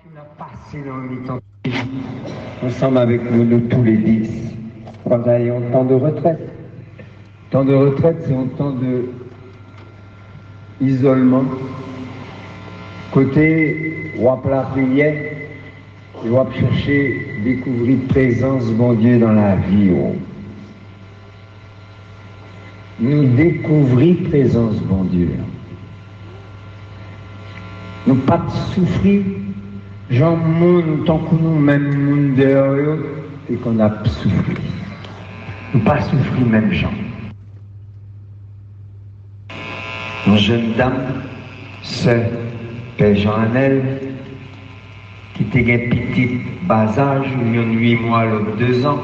machine a passé dans le mi-temps. Ensemble avec nous tous les 10. Quand nous ayons temps de retraite. Temps de retraite, c'est un temps de isolement. Côté, on va la prière, et on va chercher, découvrir présence, bon Dieu, dans la vie. Nous découvrir présence, bon Dieu. Nous pas souffrir, genre monde, tant que nous, même monde dehors, et qu'on a souffert. Nous pas souffrir même gens. Une jeune dame, sœur Père Jean-Anel, qui était un petit bas âge, une 8 mois, l'autre 2 ans,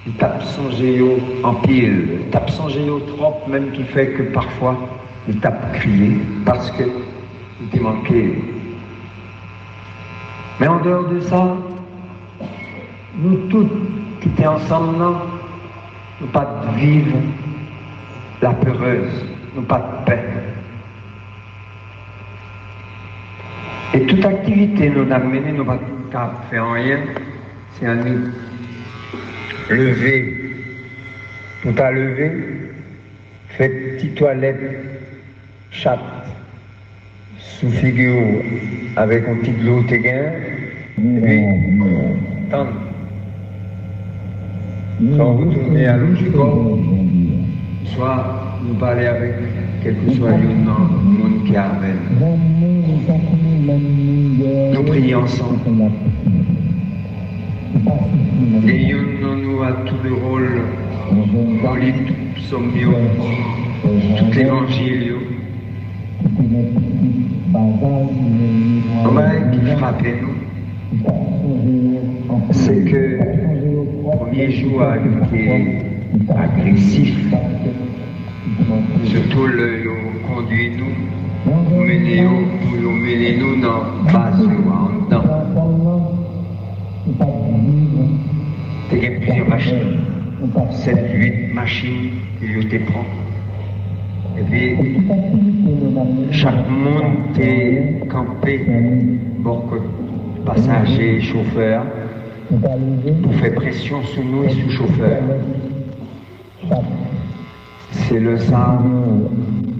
il tape son géo en pile, il tape son géo trop, même qui fait que parfois, il tape crier, parce que il était manqué. Mais en dehors de ça, nous tous qui étions ensemble, nous pas de vivre la peureuse, nous pas de paix. Et toute activité nous a mené, nous pas faire rien, c'est à nous lever, tout à lever, faire petite toilette, chatte, sous figure avec un petit de l'eau téguin, et puis tendre. Sans retourner à l'autre corps, soit nous parler avec quel que soit le monde qui arrive. Nous prions ensemble. Et nous a tout le rôle, on lit tout psaume, tout l'évangile. Comment qui frappait nous, c'est que le premier jour a été agressif, surtout le conduit nous, mener nous dans la base en dedans. Il y a plusieurs machines, 7-8 machines qui te prend. Et puis, chaque monde est campé, bord passagers et chauffeurs, pour faire pression sur nous et sur le chauffeur. C'est le sang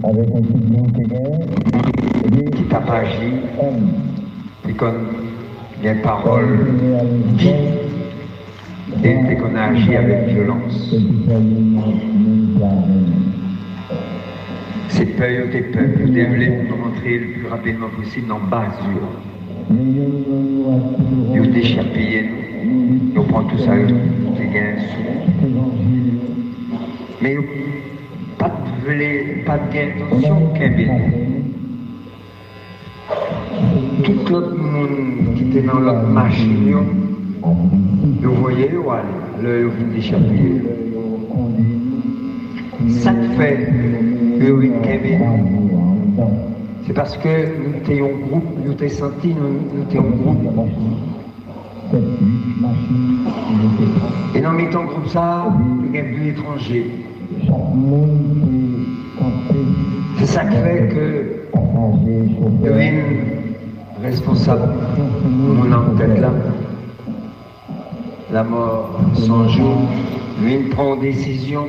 avec un petit qui tape agi, et comme les paroles dites, et qu'on a agi avec violence. C'est peur, des peurs, vous devez rentrer le plus rapidement possible dans basure. Vous déchapillez, nous prenons tout ça, les gains sous. Mais pas d'intention qu'un tout l'autre monde qui était dans l'autre machine, vous voyez, voilà, le vous déchapillez. Ça fait que oui, c'est parce que nous étions en groupe, nous étions sentis, nous étions en groupe. Et dans mes temps groupe ça, il y a plus étrangers. C'est ça qui fait que devine responsable, mon en tête là, la mort sans jour, lui prend décision.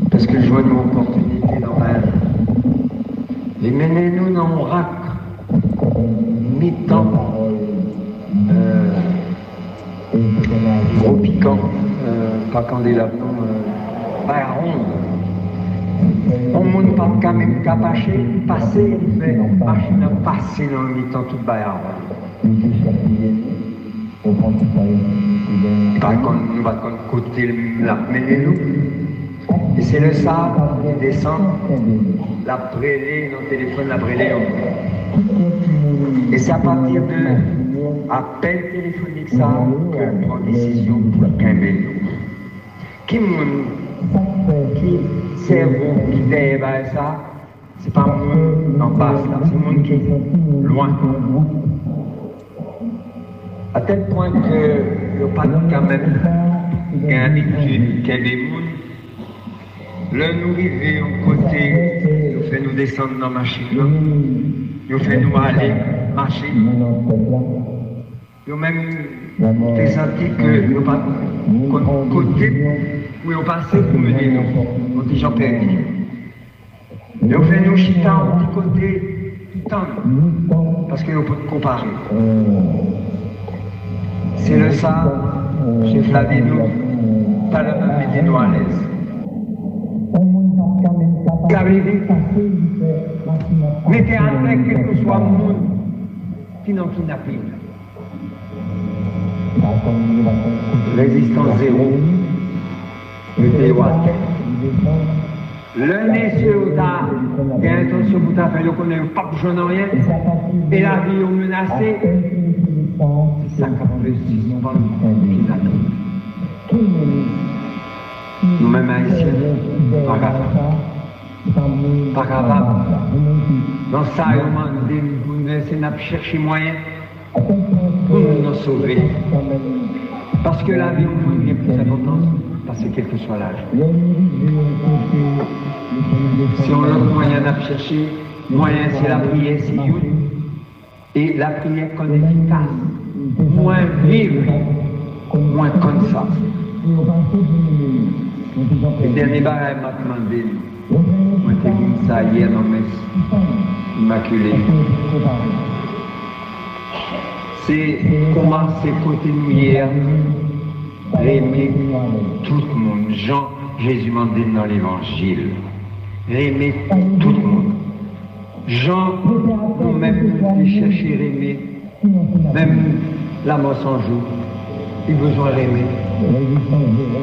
Parce que je vois une opportunité dans ma vie. Et menez-nous dans mon rack, mi-temps, gros piquant, pas candélabre, pas ronde. On ne monte pas quand même qu'à passer, il fait machine à passer dans le mi-temps tout bailard. Par contre, nous va côté la menez-nous. Et c'est le sable qui descend, la brêlée, dans le téléphone, la brêlée. Et c'est à partir de appel téléphonique ça que prend décision pour qu'aimer nous. Qui cerveau qui derrière ça, c'est pas moi en bas là, c'est le monde qui est loin. À tel point que le pas quand même il y a une habitude qu'il y a des mondes. Le nous arriver au côté, nous fait nous descendre dans la machine, nous fait nous aller marché. Ils ont même fait senti que nous pas côté où ils ont passé pour mener nous, nos petits gens perdus. Ils ont fait nous chita au petit côté tout le temps, parce qu'ils ont pas comparé. C'est le ça, j'ai flavé nous, pas le même mettez-nous à l'aise. Mettez à l'aise quel que soit le monde qui n'en kidnappé. Résistance zéro, mettez à terre. Le monsieur qui a intention de faire, qu'on n'a pas besoin de rien, et la vie est menacée, c'est ça qu'a fait kidnappé. Nous-mêmes haïtiens, pas capable. Pas capable. Dans ça, on a essayé de chercher moyen pour nous sauver. Parce que la vie au monde est plus importante, parce que quel que soit l'âge. Si on a l'autre moyen de chercher, moyen c'est la prière, c'est une. Et la prière qu'on est efficace, moins vivre, moins comme ça. Le dernier barrage m'a demandé, moi j'ai dit ça hier dans mes immaculés. C'est comment c'est côté nous hier, aimer tout le monde. Jean, Jésus m'a dit dans l'évangile, aimer tout le monde. Jean, nous-mêmes, les chercher à aimer, même la mort sans jour, il a besoin d'aimer.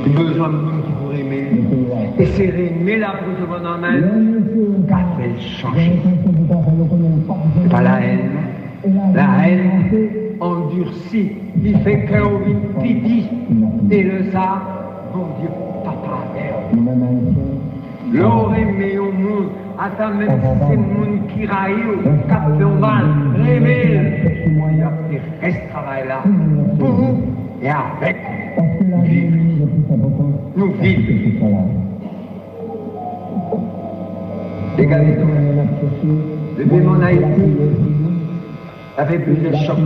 Il a besoin de monde qui pour aimer. Et c'est aimer la pour devant en main qu'a fait changer. C'est pas la haine. La haine endurcit, il fait cœur au piti. Et le ça, bon Dieu, papa, mère. L'or aimé au monde, attends même si c'est le monde qui raille, qui a fait mal, révèle. Il reste travail là, pour vous et avec vivre. Nous vivons. Regardez-nous. Depuis mon Haïti, ça fait plus de chocs.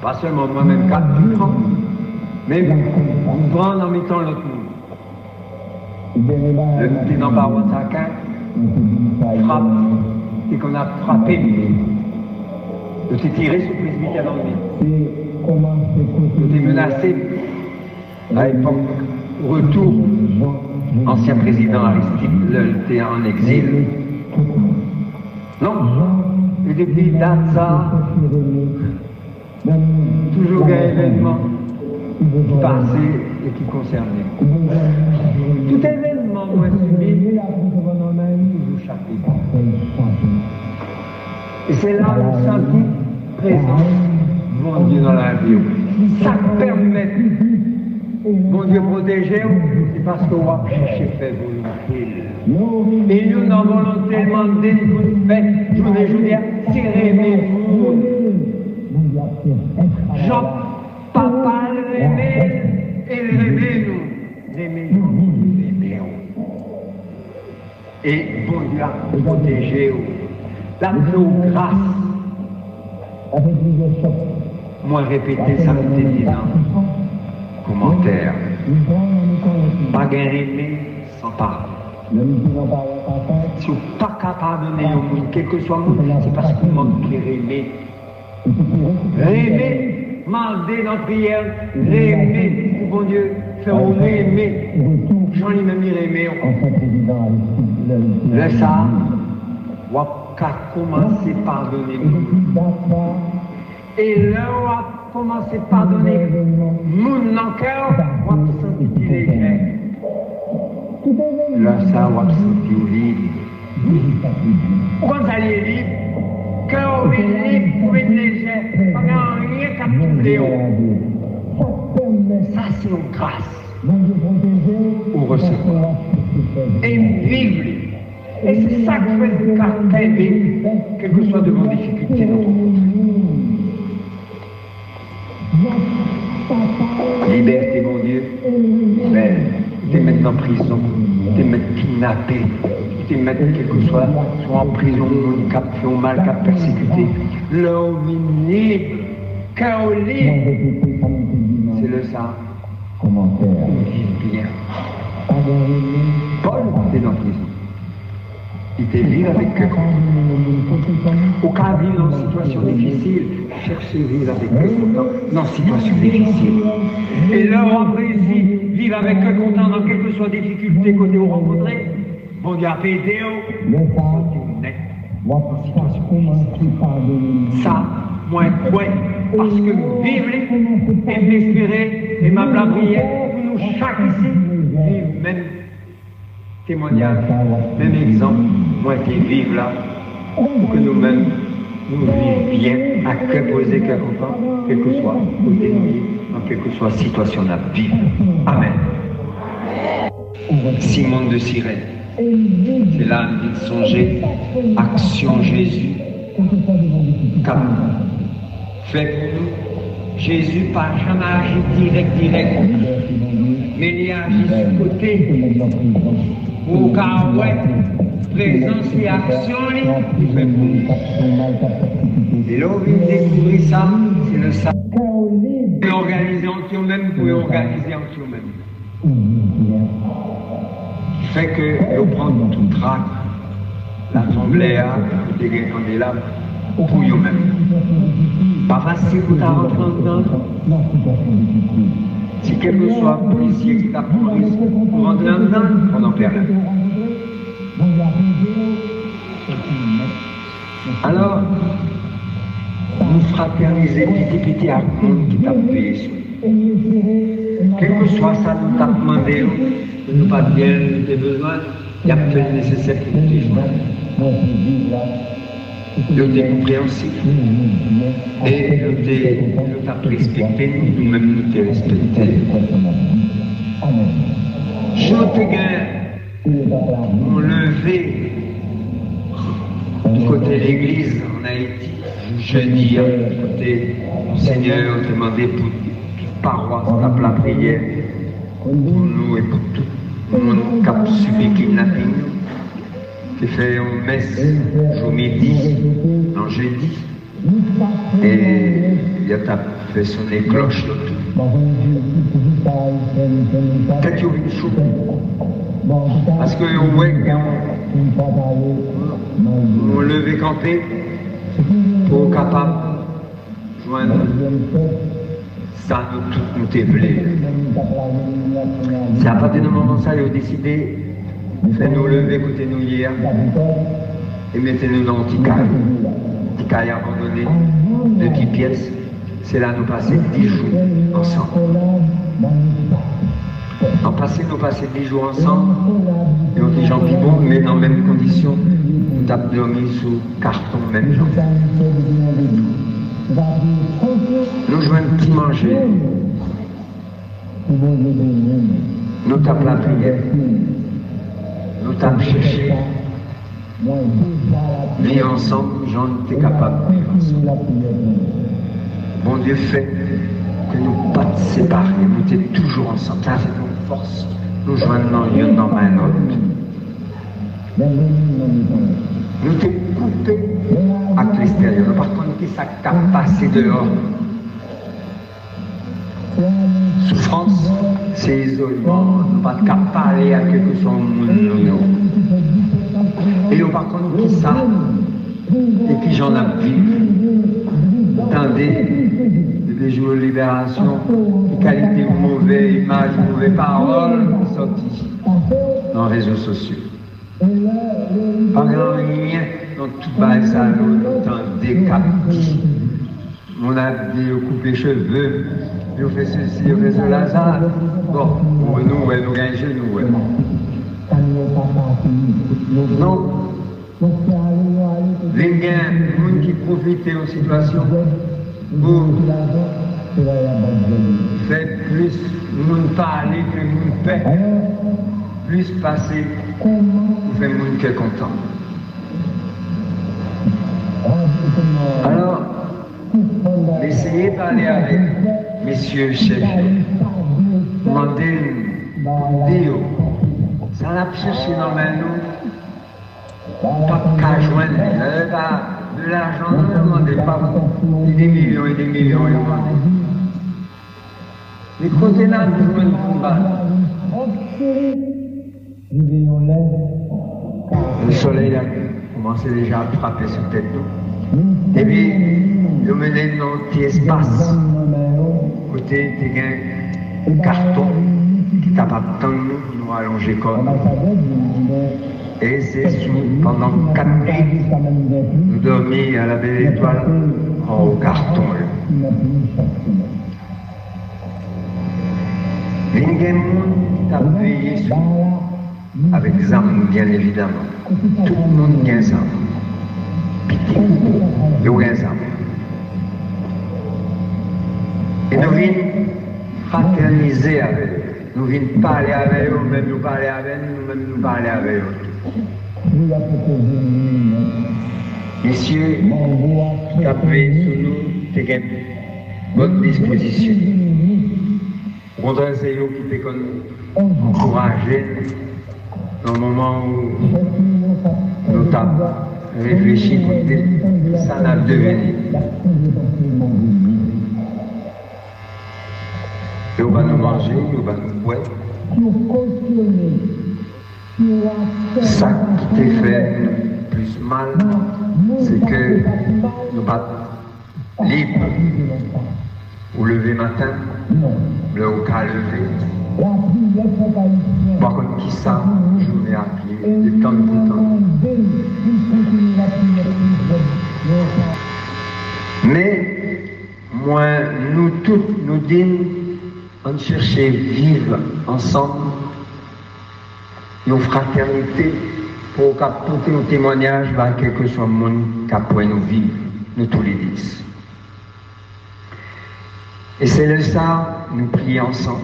Pas seulement moi-même, 4 ans, mais on prend en mettant l'autre monde. Le petit dans Baron Sakin frappe et qu'on a frappé. On s'est tiré sur le presbytère dans le lit. On était menacé à l'époque. Retour, ancien président Aristide était en exil. Non, et depuis date ça, toujours un événement qui passait et qui concernait. Tout événement moi subi, toujours chaque. Et c'est là où on sentit présence, mon Dieu, dans la vie. Ça permet, mon Dieu, protéger, c'est parce qu'on va chercher faire volonté. Et nous, dans volonté, demander pour faire, je vous dis, c'est rêver vous. Jean, papa, le rêver, et le rêver nous. Rêver nous, rêver. Et bon Dieu a protégé, la plus grâce. Moi, répéter ça, c'était disant. Commentaire. Pas gagner sans parler. Si vous n'êtes pas capable de donner au monde, quel que soit le monde, c'est parce que vous manquez rêver. Rêver, demander dans la prière, rêver, bon Dieu, faire rêver. J'en ai même rêver. Le ça, on va commencer par donner. Et là, on va commencer par donner mon dans le cœur, on va se sentir léger. Là, ça, on va se sentir libre. Quand ça est libre, cœur est libre pour être léger, pas rien qu'à tout ça, c'est une grâce. Ou recevoir. Et vivre. Et c'est ça que fait le caractère, quel que soit de vos difficultés dans ton monde. Liberté, mon Dieu, belle. T'es mettre en prison, t'es mettre kidnappé, t'es mettre quel que soit en prison, cap fait mal, cap persécuté. l'homme libre, cœur libre. C'est le ça. Commentaire. Vive bien. Paul était dans prison. Il était vivre avec eux. Au cas vivre dans une situation difficile, cherchez vivre avec eux dans une situation difficile. Et leur après ici, vivre avec eux content dans quelles que soient les difficultés que vous rencontrez. Bon Dieu, appelez ça, moi, ouais, parce que vivre et m'espérer et ma prière, nous chaque ici, vivre même témoignage, même exemple, moi qui vive là, pour que nous-mêmes, nous vivions bien, à que poser quelque part, quel que soit côté nous, dans quelle que soit situation à vivre. Amen. Simon de Cyrène. C'est là de songer, action Jésus, comme fait pour nous. Jésus pas jamais agi direct, mais il agit sur côté. Au cas où, présence et action, il fait pour nous. Et là, on vient découvrir ça, c'est le salut. Organiser en nous-mêmes pour organiser en nous-mêmes. Fait que nous prenons tout trac, l'assemblée, les candélabres, pour nous-mêmes. Pas facile pour rentrer dedans. Si quel que soit policier qui t'a pris pour rentrer dedans, on en perd là. Alors, nous fraterniser petit à monde qui t'a payé sur. Quel que soit ça, nous t'a demandé, nous pas bien, nous avons besoin, il y a fait le nécessaire pour nous rejoindre. Nous sommes compréhensifs. Et nous t'as respecté, nous-mêmes nous t'ai respecté. Je te on levé du côté de l'église en Haïti, jeudi, du côté Monseigneur, on demandé pour toute paroisse, la prière, pour nous et pour tout le monde qui a subi kidnapping, qui fait une messe jour midi, non jeudi, et il a fait sonner cloche là. Peut-être qu'il y a eu chaud. Parce que ouais, on levé campé pour capable joindre ça nous tout nous développer. C'est à partir du moment où ça, ils ont décidé de faire nous lever, écouter nous hier et mettez-nous dans le caille abandonné de 10 pièces. C'est là nous passer 10 jours ensemble. Nous passer 10 jours ensemble, et on dit Jean Pibon, mais dans les mêmes conditions, nous avons dormi sous carton, même gens. Nous jouons un petit manger. Nous tapons la prière. Nous tapons chercher. Vivre ensemble, Jean était capable de vivre ensemble. Bon Dieu fait que nous ne pas séparer, nous sommes toujours ensemble. Ça, c'est notre force. Nous joignons l'un dans main l'autre. Nous sommes coupés à l'extérieur. Par contre, qui ça a passé dehors. Souffrance, c'est isolement. Nous ne pas parler à quelque chose de monde. Et par contre, qui ça, et qui j'en ai vu, attendez, des jours de libération, de qualité mauvaise image, mauvaise parole, sorties dans les réseaux sociaux. Pas grand rien dans tout bas à l'autre, dans des captifs. On a coupé les cheveux, on fait ceci, on fait cela, ça. Bon, pour nous, ouais, nous gagnons chez nous, ouais. Non. Les gens qui profitent de la situation pour faire plus monde parler que monde fait, plus passer pour faire monde qui est content. Alors, essayez de parler avec messieurs chefs, demandez Dieu, ça l'a cherché dans la main, nous. Pas qu'à joindre, de l'argent, ne demandez pas des millions et des millions. Les côtés là, nous ne font pas. Le soleil a commencé déjà à frapper sur tête nous. Et puis, nous menons dans un petit espace. Côté, il y a un carton qui tape à temps nous allonger comme. Et c'est pendant 4 nuits, nous dormis à la belle étoile au carton. Mais il y a des gens qui ont veillé sur nous, avec des armes bien évidemment. Tout le monde a des armes. Petit, il y a des armes. Et nous venons fraterniser avec eux. Nous venons parler avec eux, même nous parler avec nous, même nous parler avec eux. Messieurs, tapez sur nous, c'est à votre disposition. Au contraire, c'est eux qui peuvent encourager dans le moment où nous avons réfléchi pour ça n'a devenu. Et on va nous manger, on va nous boire. Ça qui t'est fait plus mal, c'est que nous pas libres. Ou lever matin, le cas lever. Par contre, qui ça, journée à pied, de temps en temps. Mais, moi, nous tous, nous disons, on cherche à vivre ensemble, une fraternité, pour apporter un témoignage à quel que soit le monde qui pourrait nous vivre, nous tous les 10. Et c'est là ça, nous prions ensemble,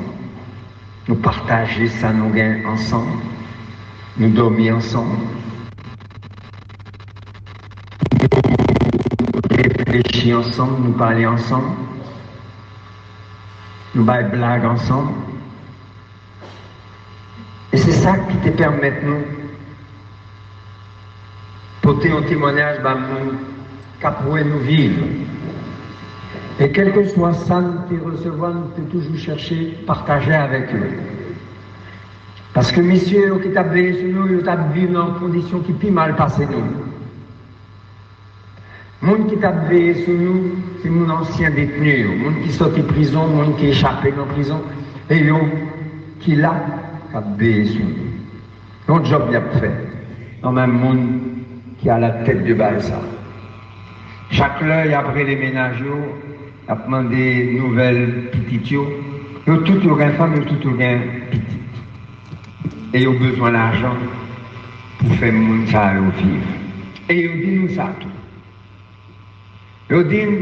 nous partager ça, nous gagnons ensemble, nous dormir ensemble, nous réfléchir ensemble, nous parler ensemble, nous bailler blague ensemble. Et c'est ça qui te permet nous porter un témoignage dans le monde qui pourrait nous vivre. Et quel que soit ça, nous te recevons, nous te toujours chercher, partager avec eux. Parce que messieurs, qui t'ont veillé sur nous, ils ont vécu dans des conditions qui plus mal passées nous. Le monde qui t'a veillé sur nous, c'est mon ancien détenu, le monde qui sort de prison, le monde qui est échappé de la prison, et eux qui là, qui a veillé sur nous. Notre job il a fait. Dans le même monde qui a la tête de balle ça. Chaque l'œil après les ménages, a demandé des nouvelles petites. Nous tous ont femme, nous tous ont petites. Et ils ont besoin d'argent pour faire le monde ça vivre. Et ils disent nous ça tout. Ils disent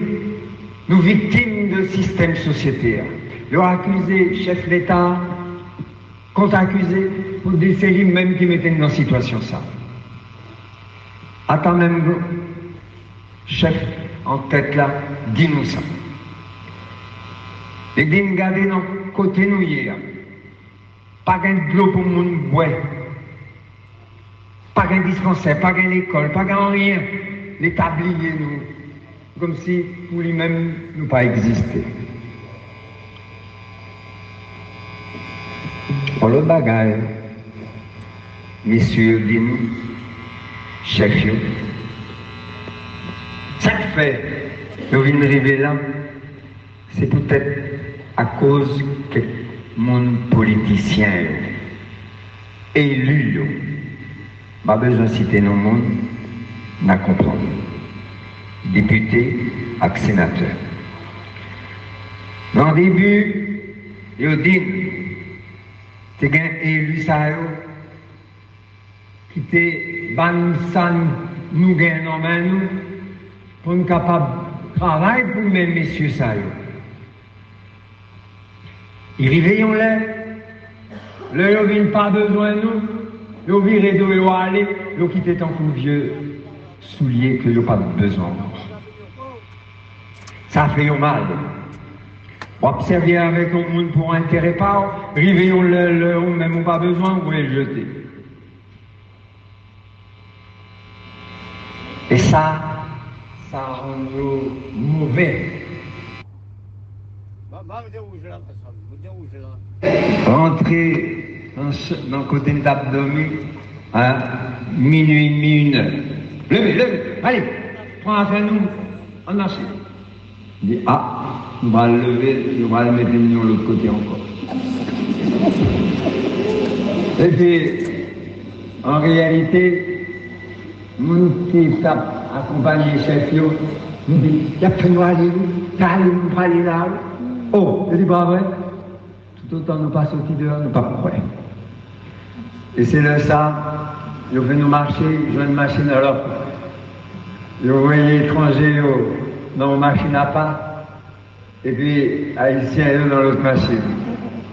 nous victimes de système sociétaire. Ils ont accusé le chef d'État, contre-accusé pour des séries même qui mettaient dans une situation ça. Attends même, chef en tête là, dis-nous ça. Et dis-nous garder dans côté nous hier. Pas de l'eau pour le monde boire. Pas de dispensaire, pas de l'école, pas de rien. L'établier nous. Comme si pour lui-même nous pas existé. On le bagaille. Messieurs, dis-nous, chef, ça fait, nous venons arriver là, c'est peut-être à cause que mon politicien élu, pas besoin de citer nos monde, n'a comprendre. Député et sénateur. Dans le début, il dit, c'est un élu ça, qui était ban san nous gagnons en main nous, pour nous capables de travailler pour mes messieurs ça. Ils réveillons là, le ils n'ont pas besoin de nous, ils virent d'où ils aller, ils quittent tant que vieux souliers que ils n'ont pas besoin. Ça fait mal. Observer avec un monde pour intérêt pas, réveillons le ou même pas besoin, vous pouvez le jeter. Et ça, ça rend nous mauvais. Rentrer dans le côté d'abdomen à minuit, une heure. Levez, allez, prends affaire nous, on a fait. Il dit, on va le lever, on va le mettre de l'autre côté encore. Et puis, en réalité, mon qui accompagné le chef, nous dit, il y a que nous aller, nous aller là. Oh, je dis pas vrai. Tout autant nous pas sortis dehors, nous pas prêts. Et c'est là ça, ils veulent nous marcher, ils ont une machine alors. Ils voyaient étrangers dans une machine à pas, et puis haïtiens dans l'autre machine.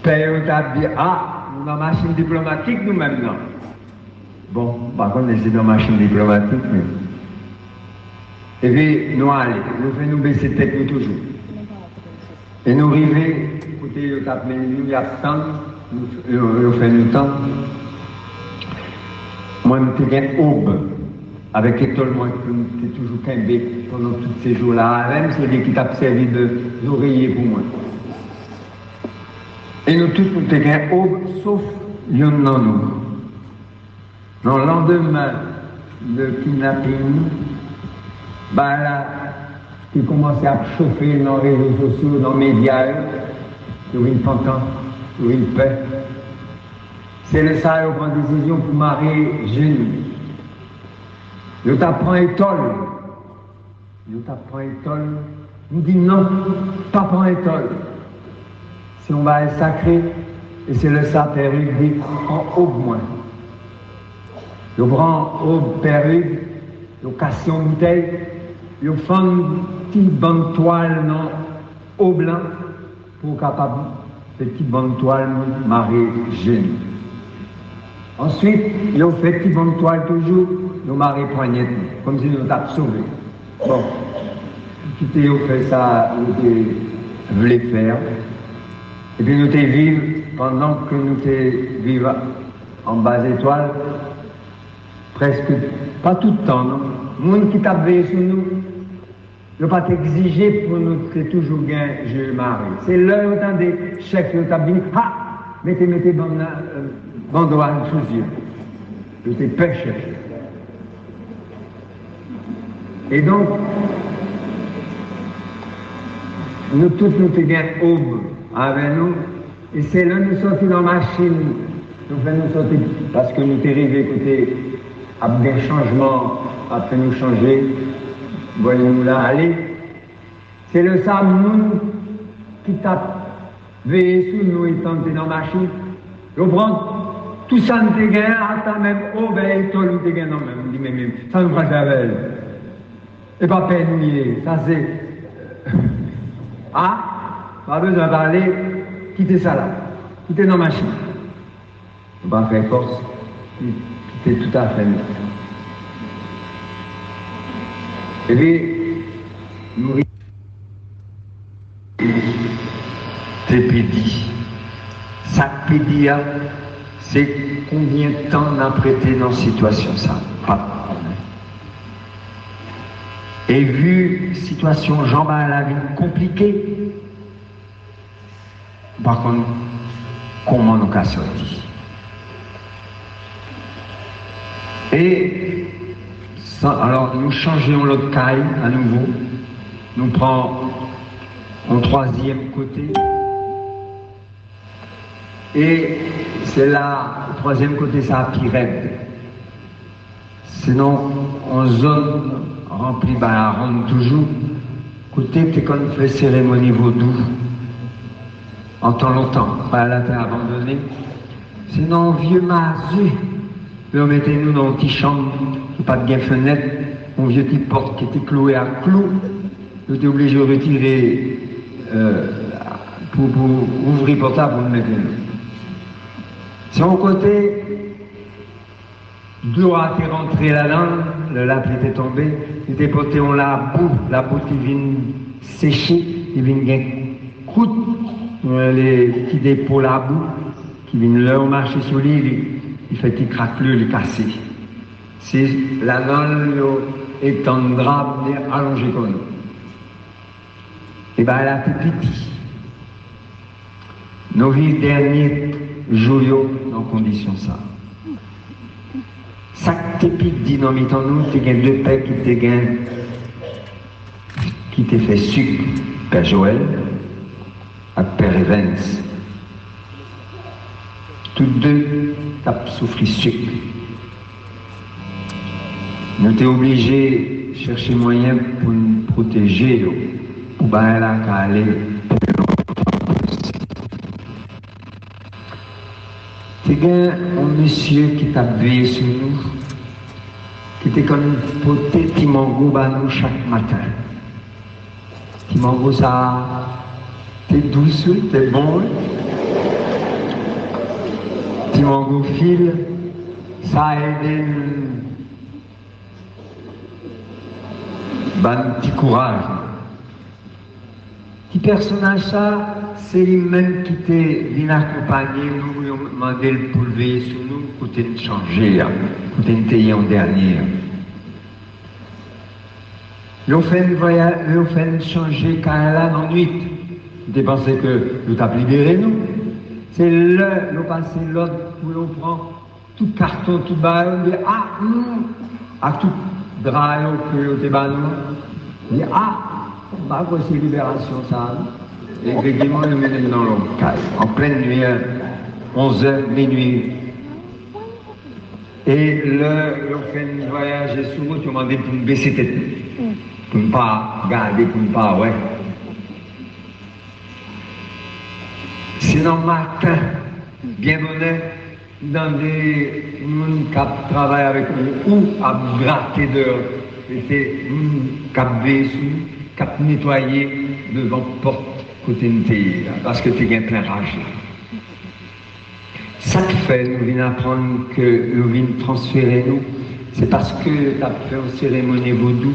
Père, on t'a dit, nous dans la machine diplomatique nous-mêmes, non. Bon, par contre, c'est dans la machine diplomatique, mais. Et puis, nous allons, nous faisons nous baisser tête nous toujours. Et nous arrivons, écoutez, nous tapons nous, il y a temps, nous faisons nous temps. Moi, je suis un aube, avec l'étoile, moi, je suis toujours qu'un bec pendant tous ces jours-là. Même, c'est lui qui t'a servi d'oreiller pour moi. Et nous tous, nous sommes un aube, sauf l'un dans nous. Dans le lendemain de kidnapping, là, qui commençait à chauffer dans les réseaux sociaux, dans les médias, sur une fantasme, sur une paix. C'est le ça, on prend une décision pour marier jeune. Je t'apprends étole. Je t'apprends étole. Nous dit non, pas prendre étole. Si on va être sacré, et c'est le ça, perruque, dit en haut moins. Je prends haut perruque, je casse une bouteille, je fais une petite bande toile non haut blanc pour capable cette petite bande toile marier jeune. Ensuite, ils ont fait petite bande toile toujours, ils ont marié poignette, comme si nous t'avons sauvé. Bon, qui ont fait ça, nous voulait faire. Et puis nous t'es vivre, pendant que nous t'es vivre en bas étoile, presque, pas tout le temps, non. Le monde qui t'a veillé sur nous, ne pas t'exiger pour nous que toujours gain, je marie. C'est l'heure où des chefs qui t'a dit, mettez bandoine sous yeux. Je t'ai pêché. Et donc, nous tous nous t'es bien aube avec nous, et c'est là nous sortis dans la machine, nous faisons nous sortir, parce que nous t'es arrivé, écoutez, après un changement, après nous changer, voyons-nous là aller. C'est le Samoun qui t'a veillé sur nous et tenté dans la machine. Je prends tout ça, nous t'es gagné, attends même, ben, toi, nous t'es gagné, non, même, on dit, mais ça nous prend la belle. Et pas peine, ça c'est. Pas besoin de parler, quittez ça là, quittez dans la machine. On va faire force, quittez tout à fait. Et puis, nous pédis. Ça pédit, c'est combien de temps on a prêté dans cette situation, ça? Pas. Et vu situation Jean à la vie compliquée, par contre, comment nous avons sorti? Et alors nous changeons l'autre caille à nouveau, nous prenons un troisième côté, et c'est là, le troisième côté, ça a pirate. Sinon, en zone remplie par la ronde toujours, côté que quand on fait cérémonie vaudou, en temps longtemps, pas la terre abandonnée, sinon, vieux masu, on mettait nous dans une petite chambre, pas de fenêtre, une vieille petite porte qui était clouée à clou, nous étions obligés de retirer pour ouvrir portable pour nous mettre là. Si on côté, l'eau a été rentrée là-dedans, le lac était tombé, il était porté en la boue qui vient sécher, il vient gagner croûte, les petits dépôts la boue, qui viennent leur marcher sur l'île, il fait petit craqueleux, il cassé. C'est là-dedans, et tant de draps allongés comme nous. Et bien, elle a été petit. Nos vies derniers jours dans condition ça. Ça que t'es dit dans mi temps nous, t'es gain deux pères qui t'est fait sucre, Père Joël, à Père Evans. Tous deux t'as souffert sucre. Nous t'es obligé de chercher moyen pour nous protéger, pour bien là qu'à aller. T'es gain un monsieur qui t'a veillé sur nous, qui était comme poté Timango nous chaque matin. Timango ça, t'es douce, t'es bon. Timango file, ça a aidé un petit courage. Petit personnage ça, c'est lui-même qui t'est venu accompagner, nous lui avons demandé pour lever sur nous, pour te changer, pour te payer en dernier. Ils ont fait un voyage, ils ont fait changer quand elle a dans la nuit. Ils pensaient que nous t'avons libéré nous. C'est là, nous passons l'autre où l'on prend tout carton, tout bail, on dit à tout drap que l'on te bat nous. On dit bah quoi c'est libération ça. Et effectivement, nous menons dans l'homme, en pleine nuit, 11h, minuit. Et là, on fait un voyage et souvent, tu m'as demandé pour me baisser tête. Pour ne pas garder, pour ne pas, ouais. C'est dans le matin, bien honnête, dans des gens qui travaillent avec nous, ou à gratter dehors. C'était qui qui nettoyer devant la porte côté de thé, parce que tu es plein rage là. Ça que fait, nous venons apprendre que nous venons transférer nous, c'est parce que tu as fait une cérémonie vaudou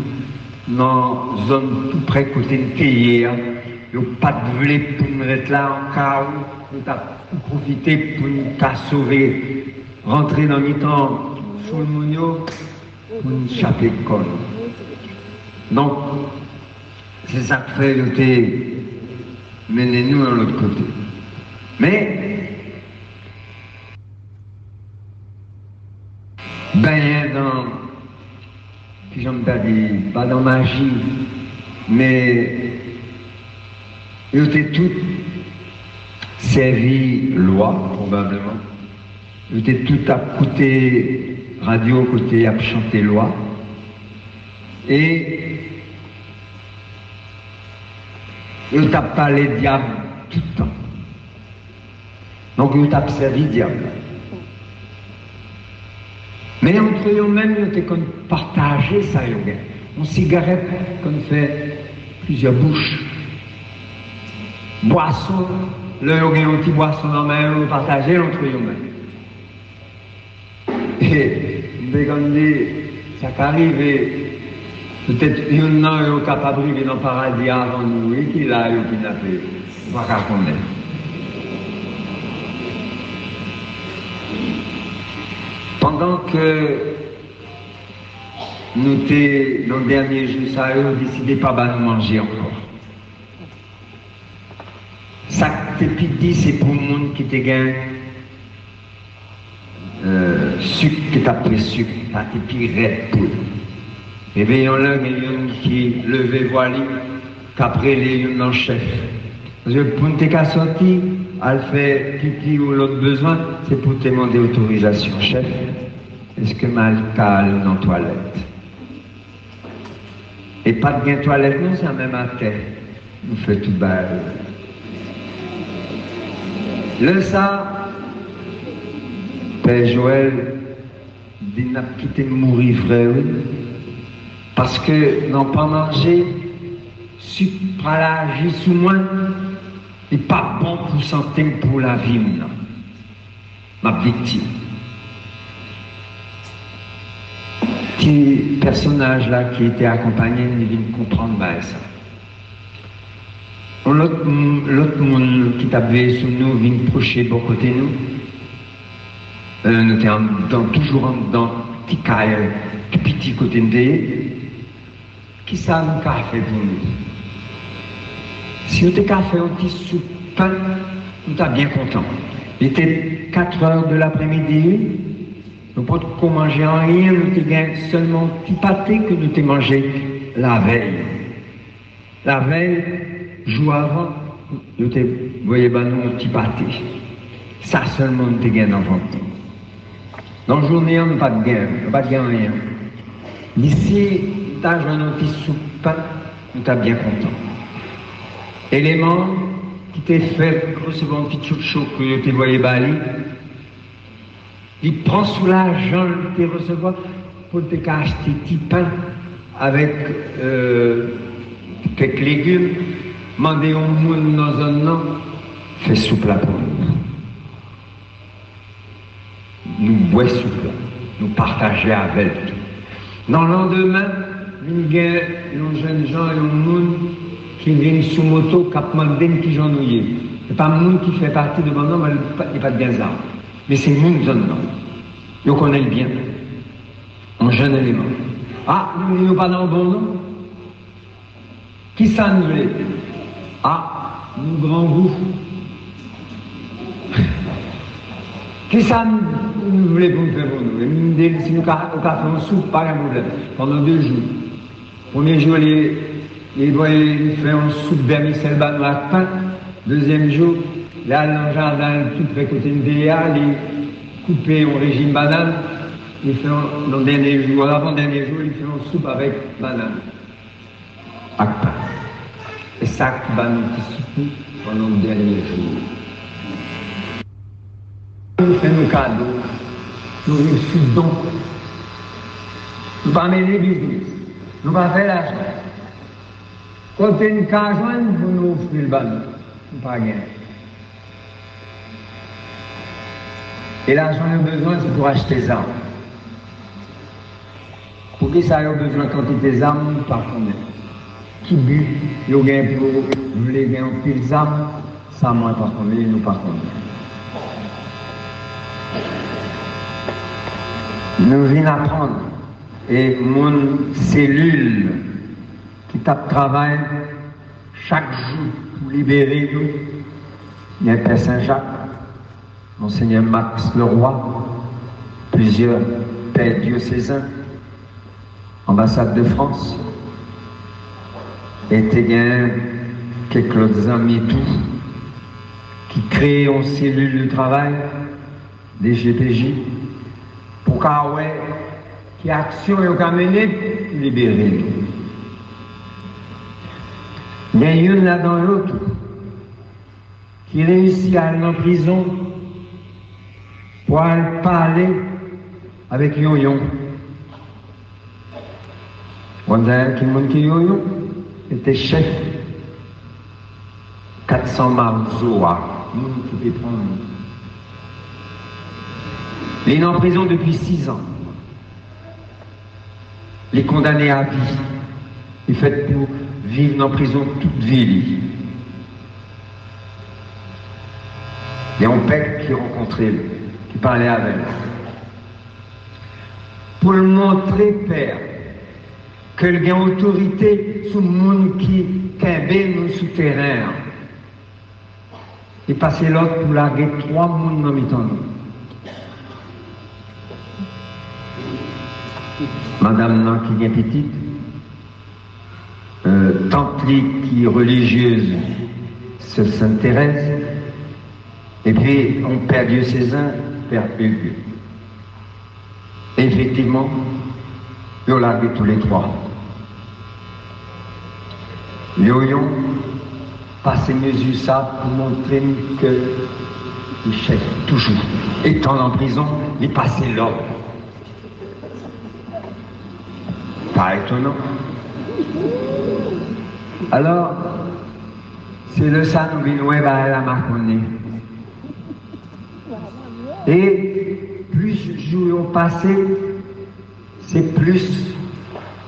dans une zone tout près côté de thé. Il n'y a pas de volet pour nous être là en cas où nous avons profité pour nous sauver, rentrer dans le temps sous le mounio pour nous chapper le col. Donc, c'est ça que fait nous mener nous de l'autre côté. Mais, ben dans, puis j'aime pas dire, pas dans magie, mais ils étaient tous servi loi, probablement. Ils étaient tout à côté radio, côté à chanter loi. Et ils t'a parlé diable tout le temps. Donc ils t'a servi diable. Mais entre eux-mêmes, ils étaient comme partagés ça, on cigarette qu'on fait plusieurs bouches. Boisson, là, on a un petit boisson dans la main, on partageait entre eux-mêmes. Et dès qu'on dit, ça qu'arrive, peut-être il y en a qui capable d'arriver dans le paradis avant nous, et qui l'a eu, qui n'a fait, on va pas connaître. Pendant que nous étions dans le dernier jour, ça a décidé pas de manger encore. Ça que t'es dit, c'est pour le monde qui te gagne sucre, qui t'a pris sucre, ça t'es pris raide pour. Et bien, il y en a qui levait voilé, qu'après les dans le chef. Parce que pour ne qu'à sortir, elle fait pipi ou l'autre besoin, c'est pour te demander autorisation. Chef, est-ce que mal calme dans la toilette? Et pas de gain toilette, non, c'est même à terre. Nous fait tout bas. Le ça, Père Joël, il n'a quitté mourir, frère, parce que n'en pas manger, supralagé sous moi, n'est pas bon pour santé, pour la vie, ma victime. Petit personnage là qui était accompagné, il vient comprendre ça. L'autre monde qui t'avait sous nous vient procher bon côté nous. Nous étions toujours dans petit caille, tout petit côté de qui ça nous a fait pour nous? Si on t'a fait un petit soupe pain, nous t'as bien content. Il était 4 heures de l'après-midi, nous ne pouvons pas manger rien, nous t'avons seulement un petit pâté que nous t'avons mangé la veille. La veille, jour avant, nous t'avons voyé nous un petit pâté. Ça seulement nous t'avons inventé. Dans la journée, on n'a pas de gain, on n'a pas de gain rien. Ici, tu as joué un petit soupe pain, nous t'as bien content. Élément qui t'est fait recevoir un petit chouchou que tu voyais bali, il prend sous l'argent que tu recevoir pour te acheter petit pain avec quelques légumes, demander au monde dans un an, fait soupe là pour nous. Nous boire soupe, nous partager avec. Dans le lendemain, il y a un jeune gens et un monde qui viennent sous moto, qui demandent qui j'en ai. Ce n'est pas le monde qui fait partie de mon nom, mais il n'y a pas de bien ça. Mais c'est le monde qui nom. Ils connaissent bien. Un jeune élément. Ah, nous n'avons pas dans le bon nom. Qui ça nous voulait? Ah, nous grand goût. Qui ça nous voulait pour nous faire pour nous? Si nous avons fait un soupe, pas un problème. Pendant 2 jours. Premier jour, il doit faire un soupe vermicelle dans la pain. Deuxième jour, là, dans le jardin, tout près côté de DA, il coupé au régime banane. Il fait dans le dernier jour, l'avant-dernier jour, il fait un soupe avec banane. Avec pain. Et ça qui va nous souper pendant le dernier jour. Nous faisons nos cadeaux, nous réussissons donc. Nous ne pas mener business, nous ne pas faire l'argent. Quand tu as une case, vous nous offrez le ballon, nous ne pas gagner. Et l'argent qu'on a besoin, c'est pour acheter des armes. Pour qui ça a besoin de quantité d'armes, nous ne pas connaître. Qui but, il y a gagné pour nous les gagner en pile d'armes, ça moi pas connaître, nous pas connaître. Nous venons apprendre, et mon cellule qui tape travail chaque jour pour libérer nous, il y a un Père Saint-Jacques, Monseigneur Max Leroy, plusieurs pères diocésains, ambassade de France, et quelques autres amis tout, qui créent une cellule de travail, des GPJ, pour qu'Aoué, qui action et au mener pour libérer nous. Il y a une là dans l'autre qui réussit à aller en prison pour aller parler avec Yo-Yo. On a qui montre que Yo-Yo était chef 400 Marzoa, nous qui pouvons prendre. Il est en prison depuis 6 ans. Il est condamné à vie. Il est fait pour vivre en prison toute vie. Il y a un père qui rencontrait, qui parlait avec lui. Pour le montrer, père, qu'il y a une autorité sur le monde qui est dans le souterrain. Il passait l'autre pour larguer 3 mondes dans le temps. Madame là qui est petite, tante qui est religieuse, c'est Sainte Thérèse, et puis on père diocésain, père Hugues. Effectivement, ils ont largué tous les 3. Ils ont passé mesure ça pour montrer que le chef, toujours, étant en prison, il passait l'ordre. Pas étonnant. Alors, c'est de ça que nous venons à la Marconnet. Et plus les jours ont passé, c'est plus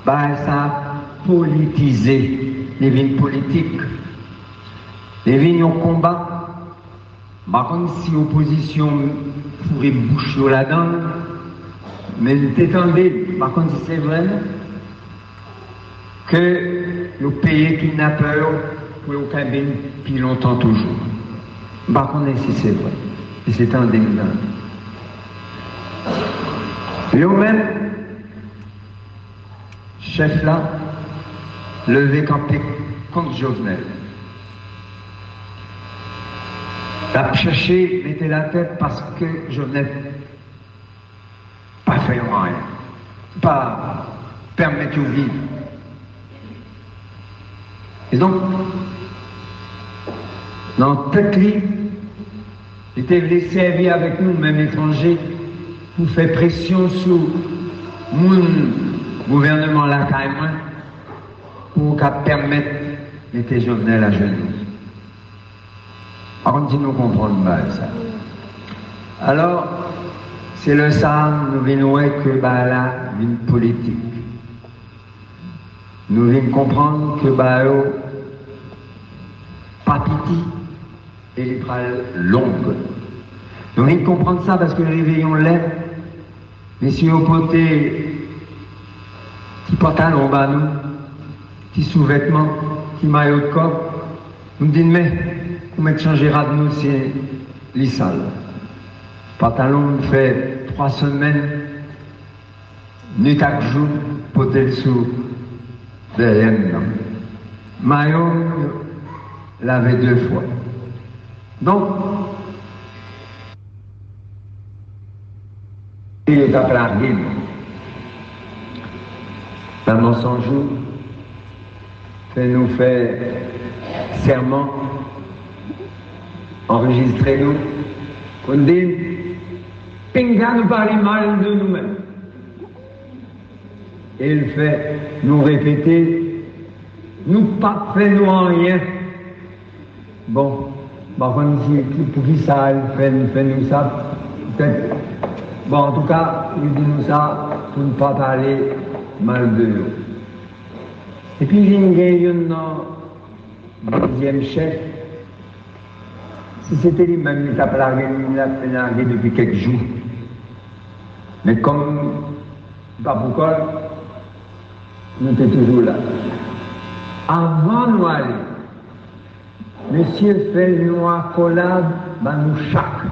ça politisé, les vignes politiques. Les vignes ont combat. Par contre, si l'opposition pourrait boucher là-dedans, mais t'étendez, par contre, c'est vrai que nous payons kidnappeurs pour aucun bien depuis longtemps toujours. Par contre, si c'est vrai, et c'est en 2020. Lui-même, chef là, levé campé contre Jovenel. La cherché, mettait la tête parce que Jovenel pas fait rien, pas permettre de vivre. Et donc, dans tête livre, il était venu servir avec nous, même étrangers, pour faire pression sur mon gouvernement là, pour permettre de mettre Jovenel à genoux. On dit nous comprendre mal ça. Alors, c'est le ça, nous venons que là, une politique. Nous venons comprendre que pas petit et les bras longues. Nous venons comprendre ça parce que le réveillon lève, messieurs au côté, petit pantalon bas nous, petit sous-vêtements, petit maillot de corps, nous disons mais comment changera de nous c'est les salles. Pantalon me fait 3 semaines, nuit à jour, potel sous derrière nous. Maillot, lavé 2 fois. Donc, il est à larguer. Pendant 100 jours, nous fait serment, enregistrez-nous, qu'on dit, pinga nous parler mal de nous-mêmes. Et il fait nous répéter, nous pas fait nous en rien. Bon, par contre, pour qui ça, il fait nous ça, peut-être. Bon, en tout cas, il dit nous ça pour ne pas parler mal de nous. Et puis, il y a un deuxième chef. Si c'était lui-même, il l'a fait larguer depuis quelques jours. Mais comme, pas pourquoi, nous étions toujours là. Avant de nous aller, monsieur fait nous accolade, nous chaque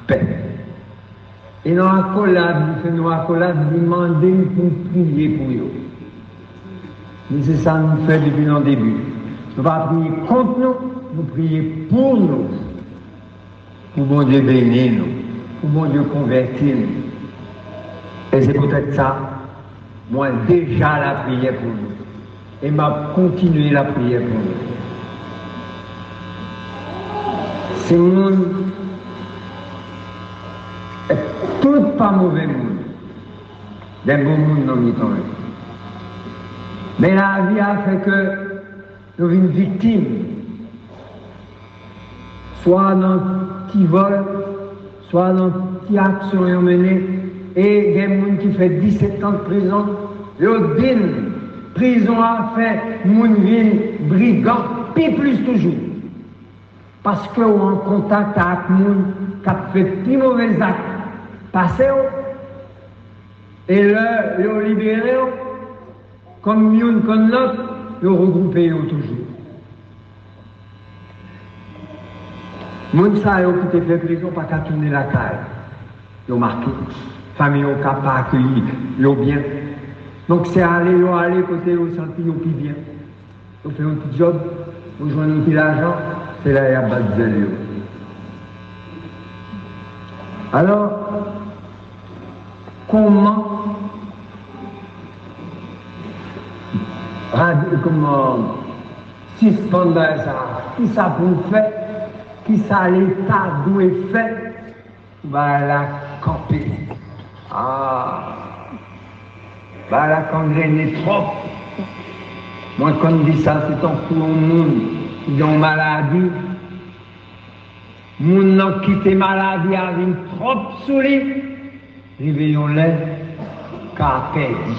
paix. Et dans l'accolade, il fait nous accolade, demander pour prier pour eux. Mais c'est ça que nous faisons depuis le début. Nous ne pas prier contre nous, nous prier pour nous. Pour mon Dieu bénir nous, pour mon Dieu convertir nous. Et c'est peut-être ça, moi déjà la prière pour nous. Et m'a continué la prière pour nous. C'est monde, tout pas mauvais monde, des bons mondes dans le temps. Mais la vie a fait que nous sommes victimes, soit dans qui volent, soit dans qui actions menées, et il y a des gens qui fait 17 ans de prison, l'autre dit, prison a fait, moun vin brigand, puis plus toujours. Parce qu'on est en contact avec moun qui a fait plus mauvais actes, passé, et là, ils ont libéré, comme moun comme l'autre, ils ont regroupé toujours. Moun sa yo qui te fait prison, pas qu'à tourner la caille. Ils ont marqué. Famille n'a pas accueilli. Ils ont bien. Donc c'est aller côté au senti, ils ont plus bien. Ils ont fait un petit job, ils ont joué un petit l'argent, c'est là qu'il y a battu. Alors, comment suspendre ça? Qui ça pour faire? Qui ça l'État doit faire? La camper. La congréner trop. Moi, quand on dit ça, c'est en tout le monde qui ont maladie. Moun n'a quitté maladie avec trop souli. Réveillons-les, car perdu.